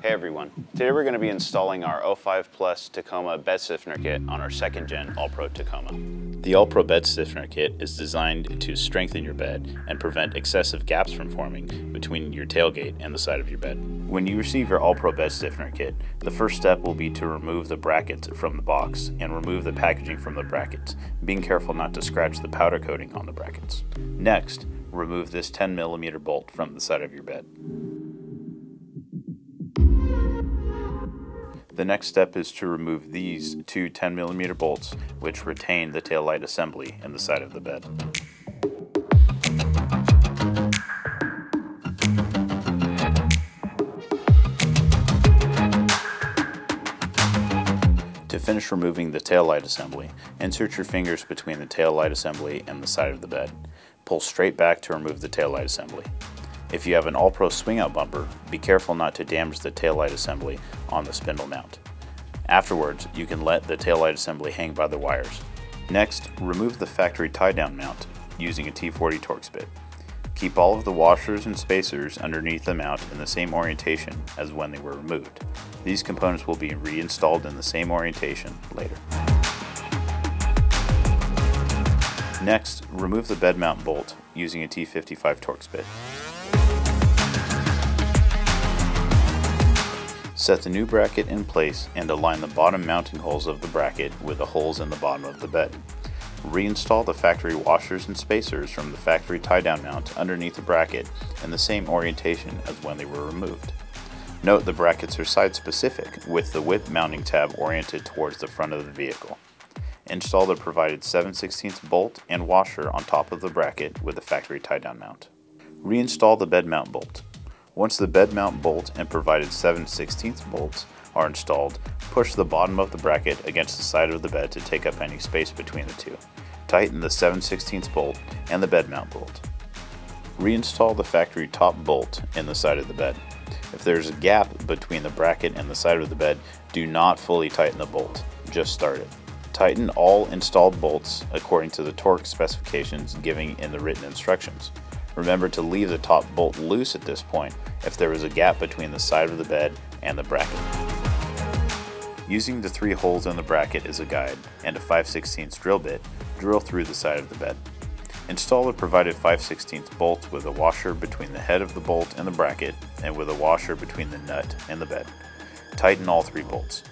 Hey everyone, today we're going to be installing our 05 Plus Tacoma bed stiffener kit on our 2nd gen All-Pro Tacoma. The All-Pro bed stiffener kit is designed to strengthen your bed and prevent excessive gaps from forming between your tailgate and the side of your bed. When you receive your All-Pro bed stiffener kit, the first step will be to remove the brackets from the box and remove the packaging from the brackets, being careful not to scratch the powder coating on the brackets. Next, remove this 10mm bolt from the side of your bed. The next step is to remove these two 10mm bolts, which retain the tail light assembly in the side of the bed. To finish removing the tail light assembly, insert your fingers between the tail light assembly and the side of the bed. Pull straight back to remove the tail light assembly. If you have an All-Pro swing-out bumper, be careful not to damage the taillight assembly on the spindle mount. Afterwards, you can let the taillight assembly hang by the wires. Next, remove the factory tie-down mount using a T40 Torx bit. Keep all of the washers and spacers underneath the mount in the same orientation as when they were removed. These components will be reinstalled in the same orientation later. Next, remove the bed mount bolt using a T55 Torx bit. Set the new bracket in place and align the bottom mounting holes of the bracket with the holes in the bottom of the bed. Reinstall the factory washers and spacers from the factory tie-down mount underneath the bracket in the same orientation as when they were removed. Note the brackets are side-specific, with the whip mounting tab oriented towards the front of the vehicle. Install the provided 7/16 bolt and washer on top of the bracket with the factory tie-down mount. Reinstall the bed mount bolt. Once the bed mount bolt and provided 7/16 bolts are installed, push the bottom of the bracket against the side of the bed to take up any space between the two. Tighten the 7/16 bolt and the bed mount bolt. Reinstall the factory top bolt in the side of the bed. If there is a gap between the bracket and the side of the bed, do not fully tighten the bolt, just start it. Tighten all installed bolts according to the torque specifications given in the written instructions. Remember to leave the top bolt loose at this point if there is a gap between the side of the bed and the bracket. Using the 3 holes in the bracket as a guide and a 5/16 drill bit, drill through the side of the bed. Install the provided 5/16 bolt with a washer between the head of the bolt and the bracket and with a washer between the nut and the bed. Tighten all 3 bolts.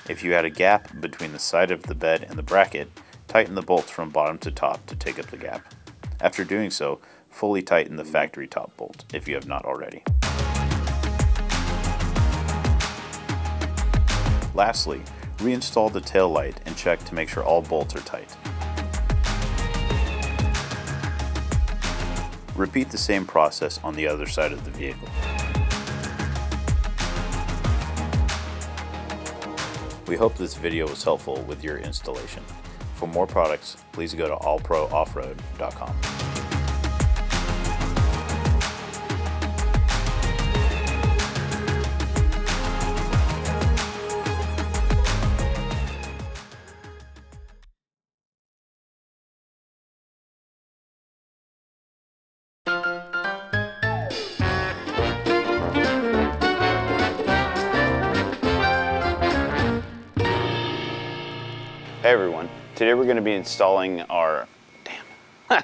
If you had a gap between the side of the bed and the bracket, tighten the bolts from bottom to top to take up the gap. After doing so, fully tighten the factory top bolt if you have not already. Lastly, reinstall the tail light and check to make sure all bolts are tight. Repeat the same process on the other side of the vehicle. We hope this video was helpful with your installation. For more products, please go to allprooffroad.com. Hey everyone, today we're going to be installing our, doing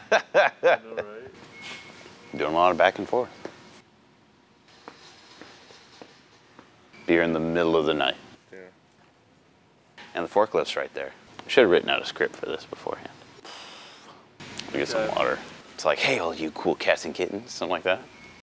a lot of back and forth. Be here in the middle of the night. Yeah. And the forklift's right there. I should have written out a script for this beforehand. We get some water. It's like, hey all you cool cats and kittens, something like that.